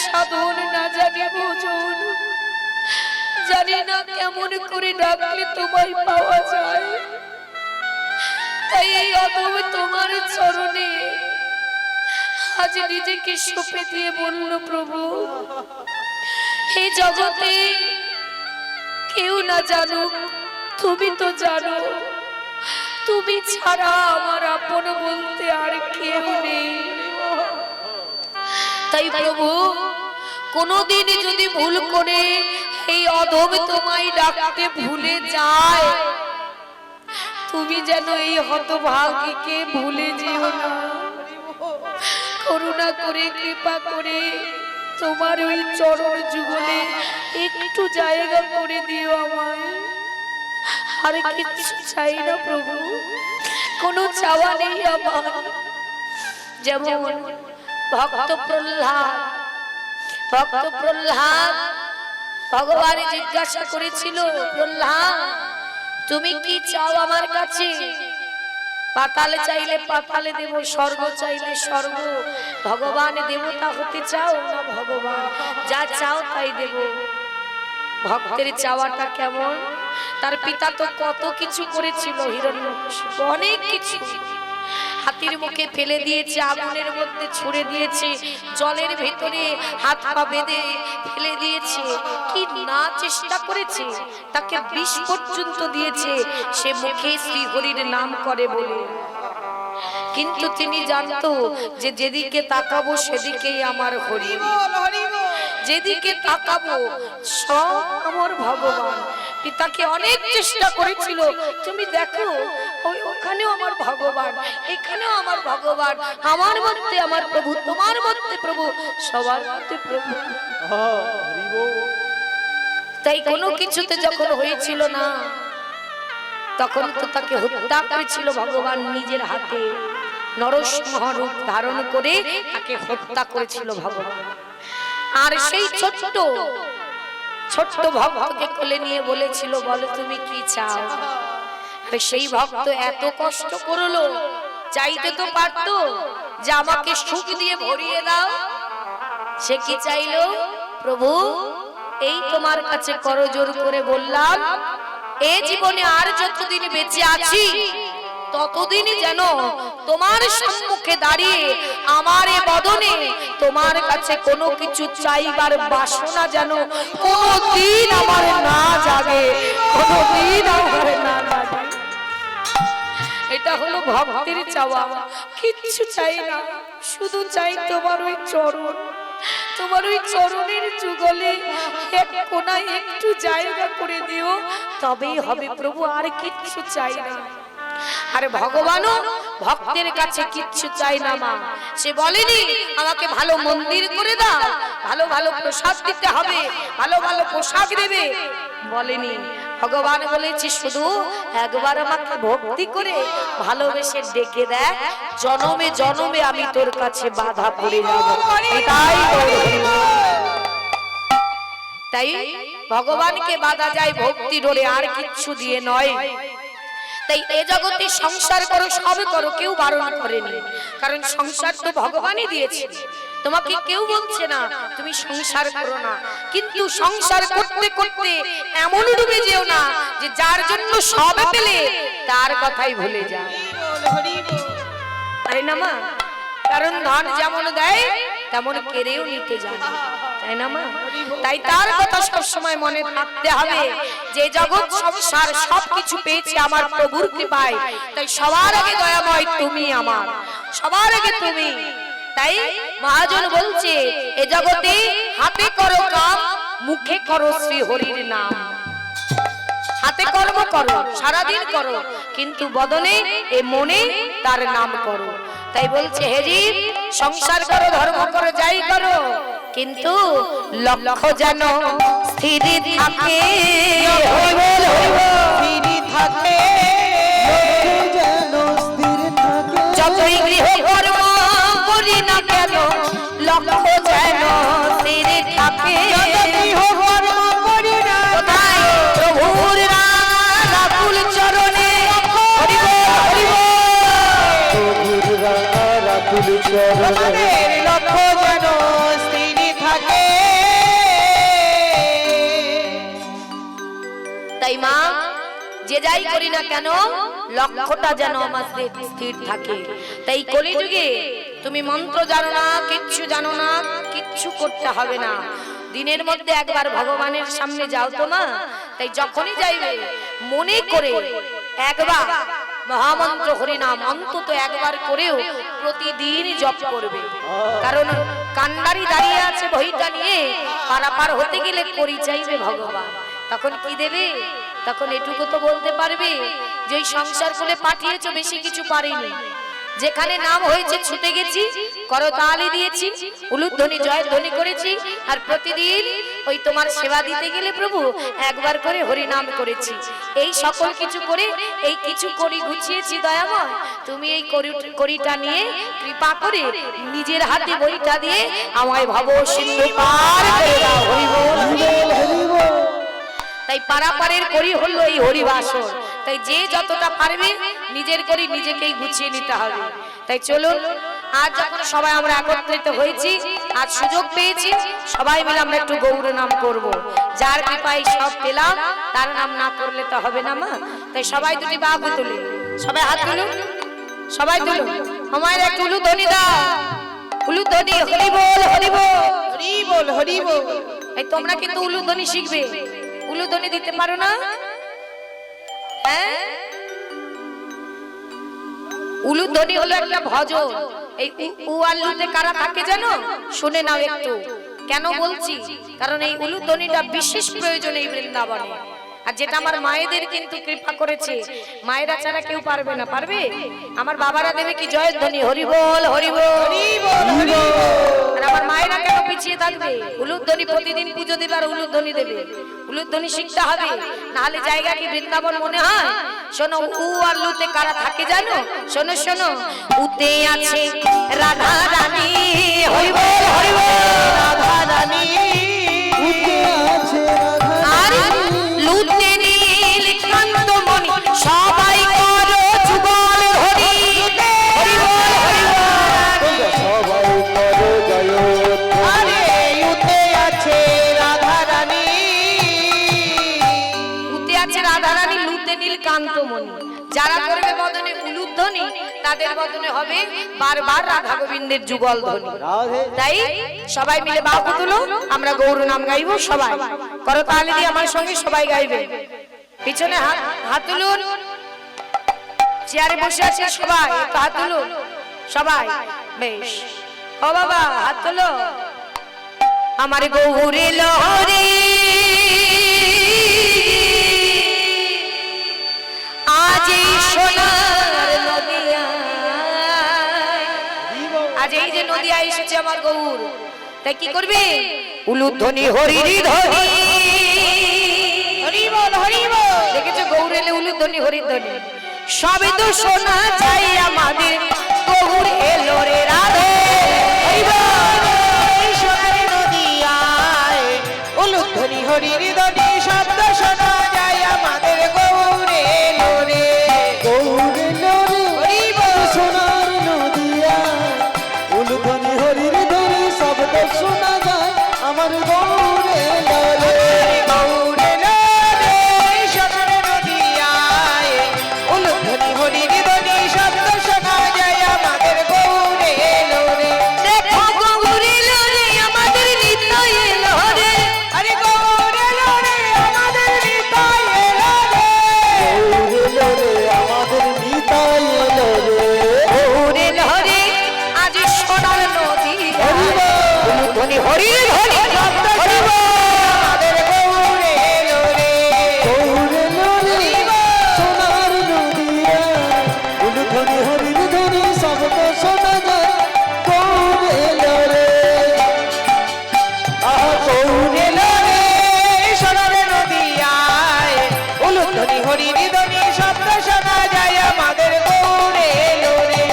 সাধন না জানি ভোজন, জানি না কেমন করে ডাকলে তোমায় পাওয়া যায়। তাই এই অদম তোমার চরণে আজ নিজেকে সঁপে দিয়ে বলল, প্রভু এই জগতে কেউ না জানুক, তুমি তো জানো, তুমি ছাড়া আমার আপন বলতে আর কেউ নেই। তাই প্রভু কোনদিন যদি ভুল করে এই অধম তোমায় ডাকতে ভুলে যায়, তুমি যেন এই হতভাগীকে ভুলে যেও না। করুণা করে কৃপা করে তোমার ওই চরণ যুগলে একটু জায়গা করে দিও আমায়। আর কিছু চাই না প্রভু, কোনো চাওয়া নেই আমার। যেমন ভক্ত প্রহ্লাদ ভগবান জিজ্ঞাসা করেছিল, প্রহ্লাদ তুমি কি চাও আমার কাছে? পাতালে চাইলে পাতালে দেব, স্বর্গ চাইলে স্বর্গ। ভগবান দেবতা হতে চাও না ভগবান যা চাও তাই দেব। ভক্তের চাওয়াটা কেমন? তার পিতা তো কত কিছু করেছিল, হিরণ্যকশিপু অনেক কিছু, হাতির মুখে ফেলে দিয়েছে, আগুনের মধ্যে ছুড়ে দিয়েছে, জলের ভেতরে হাত পা বেঁধে ফেলে দিয়েছে, কি না চেষ্টা করেছে, তাকে বিষ পর্যন্ত দিয়েছে সে মুখে শ্রী হরির নাম করে বলে। কিন্তু তিনি জানতো যে যেদিকে তাকাবো সেদিকেই আমার হরি, যেদিকে তাকাবো সব আমার ভগবান। পিতাকে অনেক চেষ্টা করেছিল, তুমি দেখো ওখানেও আমার ভগবান, এখানেও আমার ভগবান, আমার মধ্যে আমার প্রভু, তোমার মধ্যে প্রভু, সবার মধ্যে প্রভু। তাই কোনো কিছুতে যখন হয়েছিল না, তখন তো তাকে হত্যা করেছিল ভগবান নিজের হাতে, নরসিংহ রূপ ধারণ করে তাকে হত্যা করেছিল ভগবান। আর সেই ছোট্ট ভক্তকে কোলে নিয়ে বলেছিল, বলো তুমি কি চাও? সেই ভক্ত এত কষ্ট করলো, চাইতে তো পারতো যে আমাকে সুখ দিয়ে ভরিয়ে দাও। সে কি চাইলো? প্রভু এই তোমার কাছে করজোর করে বললাম, এই জীবনে আর যতদিন বেঁচে আছি ততদিন যেন তোমার সম্মুখে দাঁড়িয়ে আমার এ বদনে তোমার কাছে কোনো কিছু চাইবার বাসনা যেন কোনোদিন আমার না জাগে, কোনোদিন আমার না জাগে। এটা হলো ভক্তের চাওয়া। কিচ্ছু চাই না, শুধু চাই তোমার ওই চরণ, তোমার ওই চরণের যুগলে এক কোনায় একটু জায়গা করে দিও, তবেই হবে প্রভু, আর কিচ্ছু চাই না। আর ভগবানও ভক্তের কাছে কিচ্ছু চাই না মা। সে বলেনি আমাকে ভালো মন্দির করে দাও, ভালো ভালো প্রসাদ দিতে হবে, ভালো ভালো পোশাক দেবে, বলেনি। ভগবান বলেছে শুধু একবার আমাকে ভক্তি করে ভালোবেসে ডেকে দেখ, জনমে জনমে আমি তোর কাছে বাধা পড়ে যাব। তাই ভগবানকে বাধা যায় ভক্তি ডোরে, আর কিচ্ছু দিয়ে নয়। তাই এ জগতে সংসার করো, সব করো, কেউ বারণ করেনি, কারণ সংসার তো ভগবানই দিয়েছে। তোমাকে কেউ বলছে না তুমি সংসার করো না, কিন্তু সংসার করতে করতে এমন ডুবে যেও না যে যার জন্য সব পেলে তার কথাই ভুলে যাও, তাই না মা? কারণ ধন যেমন দেয় তেমন কেড়েও নিতে জানে, তাই না মা? তাই তার কথা সব সময় মনে রাখতে হবে যে জগৎ সংসার সবকিছু পেয়েছে আমার প্রভুর কৃপায়। তাই সবার আগে দয়াময় তুমি আমার, সবার আগে তুমি। তাই মহাজন বলছে এ জগতে হাতে করো কাম, মুখে করো শ্রী হরির নাম। হাতে কর্ম করো, সারাদিন করো, কিন্তু বদনে এ মনে তার নাম করো। তাই বলছে হে জীব, সংসার করো, ধর্ম করো, যাই করো, কিন্তু লক্ষ্য যেন স্থির থাকে, যতই গৃহ কর্ম করি না কেন লক্ষ্য যেন স্থির থাকে। প্রভুর রাতুল চরণে লক্ষ্য যেন স্থির থাকে। তাই মা যে যাই করি না কেন লক্ষ্যটা যেন আমার স্থির থাকে। তাই কলিযুগে তুমি মন্ত্র জানো না, কিচ্ছু জানো না, কিচ্ছু করতে হবে না। দিনের মধ্যে একবার ভগবানের সামনে যাও তো মা। তাই যখনই যাইবে মনে করে একবার মহামন্ত্র হরিনাম অন্তত একবার করেও প্রতিদিন জপ করবে। কারণ কান্ডারি দাঁড়িয়ে আছে বইটা নিয়ে, পারাপার হতে গেলে করি চাইবে ভগবান। তখন কি দেবে? তখন এটুকু তো বলতে পারবে যে ওই সংসার করে পাঠিয়েছো, বেশি কিছু পারিনি, যেখানে নাম হয়েছে ছুটে গেছি, করতালি দিয়েছি, উলুধ্বনি জয়ধ্বনি করেছি, আর প্রতিদিন ওই তোমার সেবা দিতে গেলে প্রভু একবার করে হরিনাম করেছি। এই সকল কিছু করে এই কিছু করি গুছিয়েছি দয়াময়, তুমি এই করিটা নিয়ে কৃপা করে নিজের হাতে বইটা দিয়ে আমায় ভব সিন্ধু পার করে দাও। হরি বল, হরি বল, হরি বল। তাই পারাপারের করি হলো এই হরিবাসর। তাই যে যতটা পারবে নিজের করি নিজেকেই গুছিয়ে নিতে হবে। তাই চলুন আজ যখন সবাই আমরা একত্রিত হয়েছি, আজ সুযোগ পেয়েছি, সবাই মিলে আমরা একটু গৌর নাম করব। যার কৃপায় সব পেলাম তার নাম না করলে তো হবে না মা। তাই সবাই দুটি বাহু তুলে, সবাই হাত তুলুন, সবাই তুলুন, আমার একটু উলুধ্বনি দাও, উলুধ্বনি। হরি বল, হরি বল, হরি বল, হরি বল। এই তোমরা কিন্তু উলুধ্বনি শিখবে। উলুধ্বনি দিতে পারো না? হ্যাঁ, উলুধ্বনি হলো একটা ভজন। এই উয়াল্লুতে কারা থাকে জানো? শুনে নাও একটু। কেন বলছি? কারণ এই উলুধ্বনিটা বিশেষ প্রয়োজন এই বৃন্দাবনে। আর যেটা আমার মায়েদের কিন্তু কৃপা করেছে, মায়েরা ছাড়া কেউ পারবে না। পারবে? আমার বাবারা দেবে কি জয়ধ্বনি, হরি বল, হরি বল, হরি বল, হরি বল। আর আমার মায়েরা কেন পিছিয়ে থাকবে? উলুধ্বনি প্রতিদিন পুজো দেবে আর উলুধ্বনি দেবে। উলুধ্বনি শিখতে হবে, নাহলে জায়গা কি বৃন্দাবন মনে হয়? শোনো, উ আর লুতে কারা থাকে জানো? শোনো শোনো, উতে আছে রাধা রানী, হরি বল, হরি বল, রাধা রানী, উতে আছে রাধা রানী, লুতে নীল কান্তমণি, সবাই করো যুগল হরি, হরি বল, হরি বল, সবাই করো জয়। আরে উতে আছে রাধা রানী, উতে আছে রাধা রানী, লুতে নীল কান্তমণি। যারা করবে বদনে উলুধ্বনি তাদের বদনে হবে বারবার রাধা গোবিন্দের যুগল ধ্বনি। তাই সবাই মিলে বাহু তুলো, আমরা গৌর নাম গাইবো। সবাই করতালি দিয়ে আমার সঙ্গে সবাই গাইবে। পিছনে হাত তুলুন, চেয়ারে বসে আছে সবাই হাত তুলুন, সবাই। বেশ, ও বাবা হাত তুলো। আমার গৌরে লহরে আজ এই সোনার নদিয়া, আজ এই যে নদিয়া এসেছে আমার গৌর, তাই কি করবে? উলুধ্বনি হরির ধ্বনি, হরি বল, হরি বল। দেখেছো গৌর এলে উলুধ্বনি হরির ধ্বনি। সবে তো শোনা চাই আমাদের গৌর এলো রে রাধে, হরি বল। এই সোনার নদিয়ায় উলুধ্বনি হরির ধ্বনি, শব্দ শোনা যায় আমাদের গৌর এলো রে, গৌর এলো রে, হরি বল। সোনার নদিয়া উলুধ্বনি হরির ধ্বনি, শব্দ শোনা যায় আমার গৌর এলো রে, গৌর এলো রে। সোনার নদিয়ায় উলুধ্বনি হরির ধ্বনি, শব্দ শোনা যায় আমাদের গৌর এলো রে। দেখো গৌর এলো রে, আমাদের নিতাই এলো রে, আরে গৌর এলো রে, আমাদের নিতাই এলো রে, গৌর এলো রে, আমাদের নিতাই এলো রে, গৌর এলো রে। আজ সোনার নদী উলুধ্বনি হরির ধ্বনি, শব্দ হরি বল, আমাদের গৌর এলো রে, গৌর এলো রে। সোনার নদিয়া উলুধ্বনি হরির ধ্বনি, শব্দ শোনা যায় গৌর এলো রে, আহ গৌর এলো রে। সোনার নদিয়ায় উলুধ্বনি হরির ধ্বনি, শব্দ শোনা যায় আমাদের গৌর এলো রে।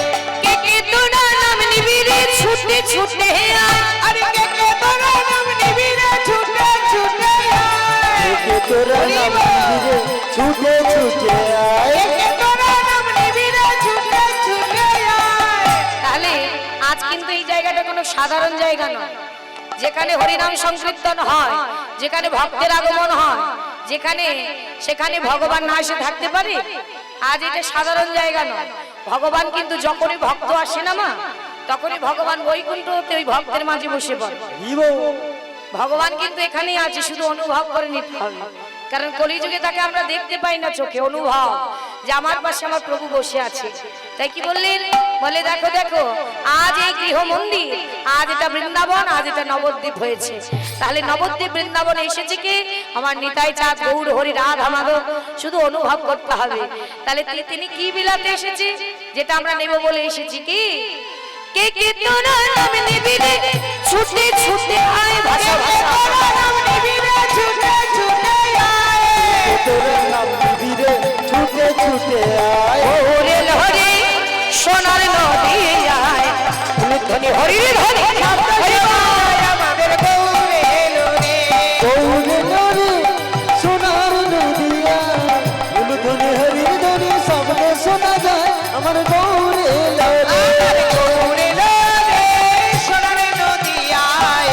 কে কে তোরা নাম নিবি রে ছুটে ছুটে আয়, আরে কে কে তোরা নাম নিবি রে ছুটে ছুটে আয়, কে কে তোরা নাম নিবি রে ছুটে ছুটে আয়, কে কে তোরা নাম নিবি রে ছুটে ছুটে আয়। তাহলে আজ কিন্তু এই জায়গাটা কোনো সাধারণ জায়গা নয়, যেখানে হরিনাম সংকীর্তন হয়, যেখানে ভক্তের আগমন হয়, যেখানে সেখানে ভগবান না এসে থাকতে পারে? আজ এটা সাধারণ জায়গা নয়, ভগবান কিন্তু যখনই ভক্ত আসে না মা, তখনই ভগবান বৈকুণ্ঠতে ওই ভক্তের মাঝে বসে পড়ে। ভগবান কিন্তু এখানেই আছে, শুধু অনুভব করে নিতে হবে। কারণ কলিযুগে তাকে আমরা দেখতে পাই না চোখে, অনুভব যে আমার পাশে আমার প্রভু বসে আছে। তাই কি বললেন? বলে দেখো দেখো, আজ এই গৃহ মন্দির, আজ এটা বৃন্দাবন, আজ এটা নবদ্বীপ হয়েছে। তাহলে নবদ্বীপ বৃন্দাবনে এসেছে কি? আমার নিতাই চাঁদ গৌর হরি রাধা মাধব, শুধু অনুভব করতে হবে। তাহলে তিনি কি বিলাতে এসেছে, যেটা আমরা নেব বলে এসেছি কি? কে কে তোরা নাম নিবি রে, ছুটে ছুটে আয়, ভাষা ভাষা নাম নিবি রে, ছুটে ছুটে আয়, তোর নাম নিবি রে, ছুটে ছুটে আয়। ওরে লহরি সোনার নদী আয়, ধনি হরি ধনি হরি আমাদের গৌরে এলো রে। গৌরে নরে সোনার নদিয়া, উলুধনি হরির ধ্বনি শব্দে শোনা যায় আমার গৌরে এলো রে। গৌরে এলো রে, সোনার নদী আয়,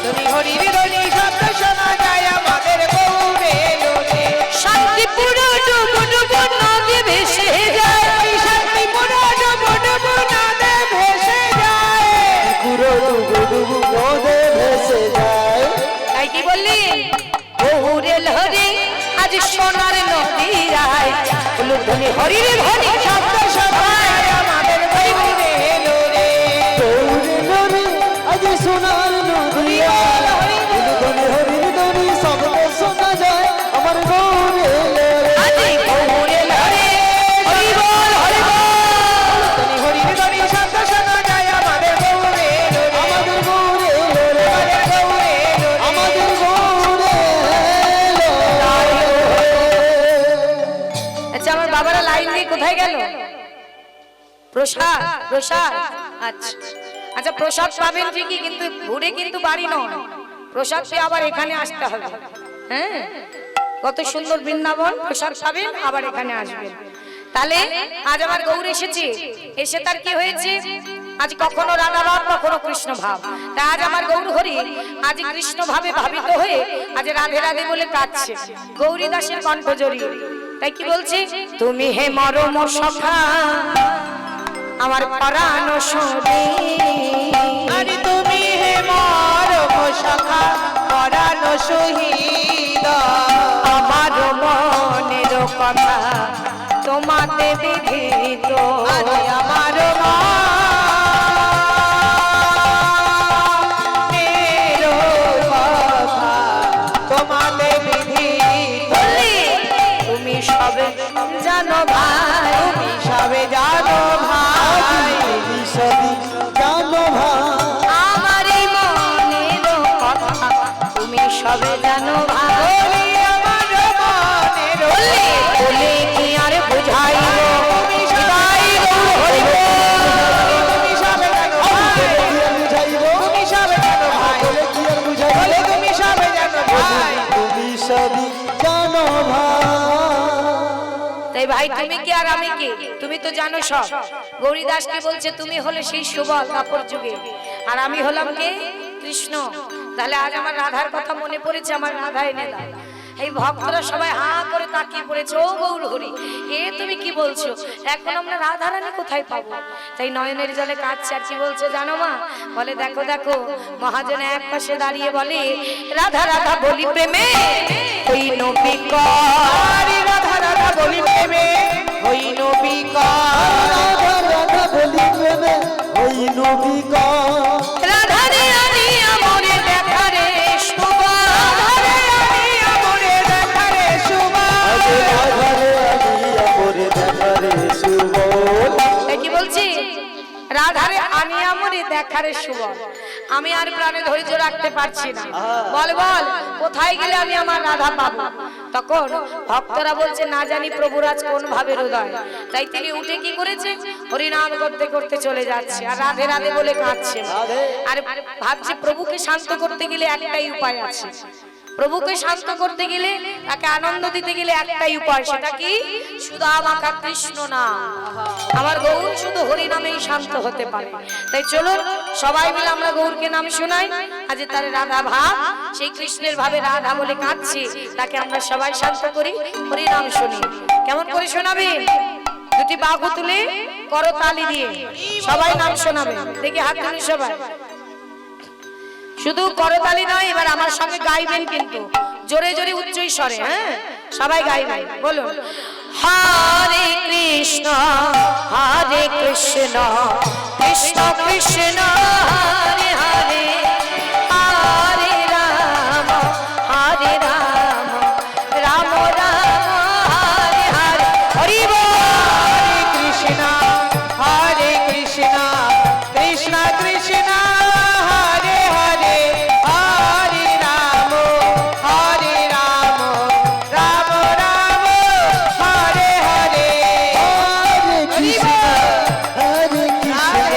ধনি হরি ধনি শব্দ শোনা যায় আমাদের গৌরে এলো রে। শান্তিপুর ডুবু ডুবু নদী ভেসে যায়, শান্তিপুর ডুবু ডুবু নদী ভেসে যায়, পুরো ডুবু ডুবু নদে ভেসে যায়। তাই কি বললি? গৌরে লহরি আজ সোনার নদী আয়, ধনি হরি ধনি শব্দ সবাই আমাদের গৌরে এলো রে। গৌরে নরে আজ সোনার নদিয়া, উলুধনি হরির ধ্বনি শব্দে শোনা যায় আমার গৌরে এলো রে। আজ গৌরে লহরি হরি বল হরি বল, ধনি হরি ধনি শব্দ শোনা যায় আমাদের গৌরে এলো রে। আমাদের গৌরে এলো রে, আমাদের গৌরে এলো রে। আমাদের গৌরে এলো রে। আচ্ছা, আমার বাবারা লাইন দিয়ে কোথায় গেল? প্রসাদ প্রসাদ, আচ্ছা আচ্ছা, প্রসাদ পাবেন ঠিকই, কিন্তু ঘুরে কিন্তু বাড়ি নয়, প্রসাদ পেয়ে আবার এখানে আসতে হবে। হ্যাঁ, কত সুন্দর বৃন্দাবন, প্রসাদ পাবেন আবার এখানে আসবেন। তাহলে আজ আমার গৌর এসেছে, এসে তার কি হয়েছে? আজ কখনো রাধা ভাব, কখনো কৃষ্ণ ভাব। তা আজ আমার গৌর হরি আজ কৃষ্ণ ভাবে ভাবিত হয়ে আজ রাধে রাধে বলে কাঁদছে, গৌরী দাসের কণ্ঠ জড়িয়ে। তাই কি বলছে? তুমি হে মরম সখা আমার পরাণ সবে, আরে তুমি হে মরম সখা পরাণ শহীদ, আমার মনের কথা তোমাতে বিধিত, আরে আমার মনের কথা তোমাতে বিধিত। বললি তুমি সবে জানো ভাই, তুমি সবে জানো ভাই, তুমি সবই জানো ভাই, আমারই মনের কথা তুমি সবে জানো ভাই। বলি আমার মনের বললি বলে কি আর বুঝাইব, বিদায় গৌর হরি বল। তুমি সবে জানো ভাই, কি আর বুঝাইব, তুমি সবে জানো ভাই, বলে কি আর বুঝাইব, বলে তুমি সবে জানো ভাই। তুমি সবই জানো ভাই। তাই ভাই, তুমি কি আর আমি কি? তুমি তো জানো সব। গৌরীদাসকে বলছে তুমি হলে সেই সুবল কাপড় যুগে, আর আমি হলাম কে? কৃষ্ণ। তাহলে আজ আমার রাধার কথা মনে পড়েছে, আমার রাধা এনে দাও। এই ভক্তরা সবাই হা করে তাকিয়ে পড়েছে, ও গৌর হরি, এ তুমি কি বলছো? এখন আমরা রাধা রানী কোথায় পাবো? তাই নয়নের জলে কাঁদছে, আর কি বলছে জানো মা? বলে দেখো দেখো, মহাজন এক পাশে দাঁড়িয়ে বলে রাধা রাধা বলি প্রেমে ওই নবিকর, রাধা রাধা বলি প্রেমে হইল বিকার, রাধা রাধা বলি প্রেমে ওই নবিকা, রাধা রে আনি আমরে দেখারে শোভা, রাধা রে আমি আমরে দেখারে শুভা, আজ রাধারে আমি আমরে দেখারে সুবল। তাই কি বলছি? রাধারে আনি আমরে দেখারে শুভ। আমি আর প্রাণে ধৈর্য রাখতে পারছি না, বল বল কোথায় গেলে আমি আমার রাধা পাবো? তখন ভক্তরা বলছে না জানি প্রভুরাজ কোন ভাবে হৃদয়। তাই তিনি উঠে কি করেছে? হরিনাম করতে করতে চলে যাচ্ছে, আর রাধে রাধে বলে কাঁদছে। আর ভাবছে প্রভুকে শান্ত করতে গেলে একটাই উপায় আছে। প্রভুকে শান্ত করতে গেলে, তাকে আনন্দ দিতে গেলে একটাই উপায়, সেটা কি? সুদামাখা কৃষ্ণ নাম। আমার গৌর শুধু হরি নামেই শান্ত হতে পারে। তাই চলুন সবাই মিলে আমরা গৌরকে নাম শোনাই। আজ তার রাধা ভাব, সেই কৃষ্ণের ভাবে রাধা বলে কাঁদছে, তাকে আমরা সবাই শান্ত করি, হরি নাম শুনি। কেমন করে শোনাবে? দুটি বাহু তুলে করতালি দিয়ে সবাই নাম শোনাবে। দেখি হাত তুলে সবাই। শুধু করতালি নয়, এবার আমার সঙ্গে গাইবেন কিন্তু জোরে জোরে উচ্চ স্বরে। হ্যাঁ, সবাই গাইবেন। বলুন হরে কৃষ্ণ হরে কৃষ্ণ কৃষ্ণ কৃষ্ণ হরে হরে, হরে রাম হরে রাম রাম রাম হরে হরে। হরি বল। হরে কৃষ্ণ কৃষ্ণ কৃষ্ণ হরে হরে, হরে Ram Ram Ram Hare Hare. Hare Krishna, Hare Krishna,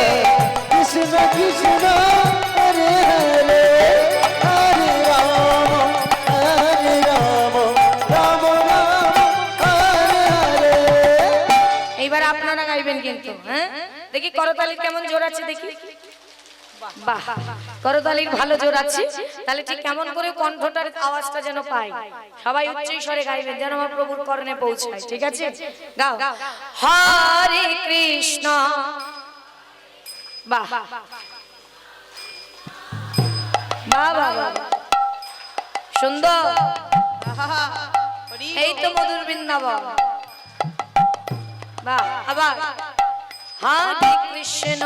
Krishna Krishna, Hare Hare, Hare Rama, Rama Rama, Hare Hare. এইবার আপনারা গাইবেন কিন্তু। হ্যাঁ, দেখি করতালির কেমন জোর আছে দেখি। বাহ, করতালির ভালো জোর আছে। তাহলে ঠিক কেমন করে কণ্ঠটার আওয়াজটা যেন পাই। সবাই উচ্চ স্বরে গাইবেন যেন আমার প্রভুর কর্ণে পৌঁছায়। ঠিক আছে, গাও। হরে কৃষ্ণ। বাহ বাহ বাহ বাহ, সুন্দর। এই তো মধুর বৃন্দাবন। বাহ, আবার হরে কৃষ্ণ।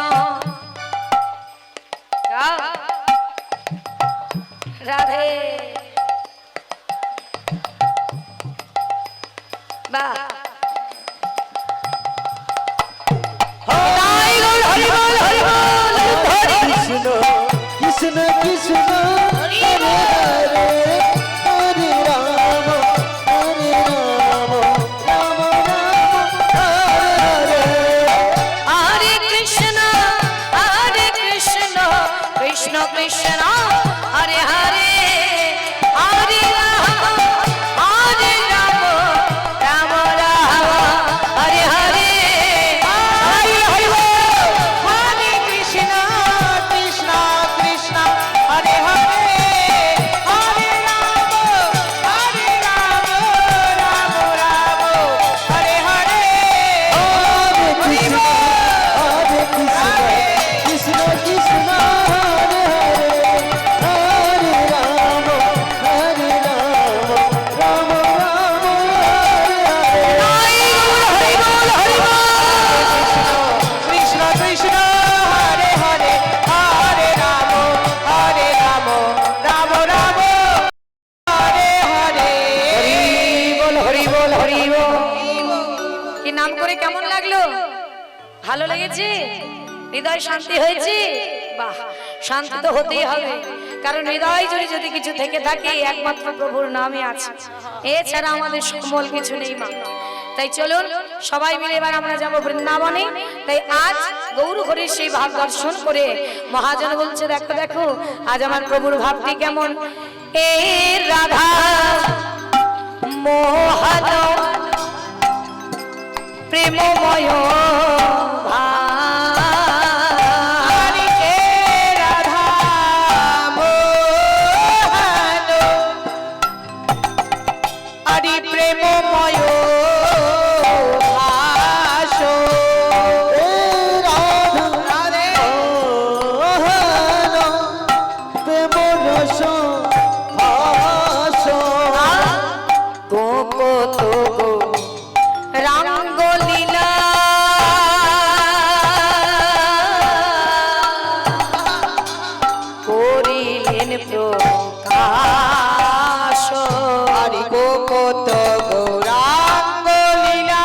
রাধে। বাহ, হরি বল হরি বল Hari. Krishna, Krishna Krishna, Hare Hare, Hare Rama, Rama Hare Hare. হরে কৃষ্ণ কৃষ্ণ কৃষ্ণ হরে হরে, হরে রাম রাম রাম হরে হরে। হরি হরি বল। হরে কৃষ্ণ কৃষ্ণ কৃষ্ণ হরে হরে, হরে Ram Ram Ram Hare Hare. Hare Krishna, Hare Krishna, Krishna Krishna, Hare Hare, Hare Rama, Rama Hare Hare. Krishna Krishna Hare Hare, হরে রাম রাম রাম হরে হরে। হরি বল হরি বল। কি নাম করে কেমন লাগলো? ভালো লেগেছে? হৃদয় শান্তি হয়েছে? বাহ, শান্তি তো হতেই হবে, কারণ হৃদয় জুড়ে যদি কিছু থেকে থাকে একমাত্র প্রভুর নামে আছে, এছাড়া আমাদের সম্বল কিছু নেই মা। তাই চলুন সবাই মিলে এবার আমরা যাব বৃন্দাবনে। তাই আজ গৌর হরির সেই ভাব দর্শন করে মহাজন বলছে, দেখো দেখো আজ আমার প্রভুর ভাবটি কেমন। এ রাধা মোহন প্রেমময় হরি হে রাধা মোহন, হরি প্রেমময় ভাস। রাধে মোহন প্রেম রস ভাস। গোপত রাঙ্গ লীলা করিলেন প্রকাশ। হরি গোপত গৌরাঙ্গ লীলা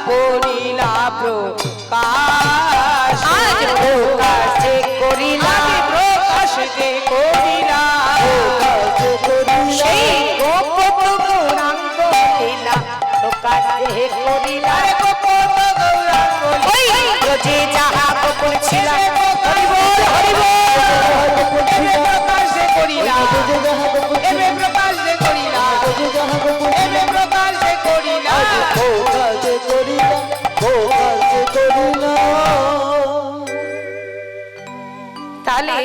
করিলা প্রকাশ। আজ প্রকাশে করিলা, প্রকাশ যে করিলা, সেই গোপত গৌরাঙ্গ লীলা প্রকাশে করিলা। গোপত গৌরাঙ্গ ওই যে যাহা গোপন ছিল, হরি বল হরি বল। ও কাজে করিলা ও কাজে করিলা। তাহলে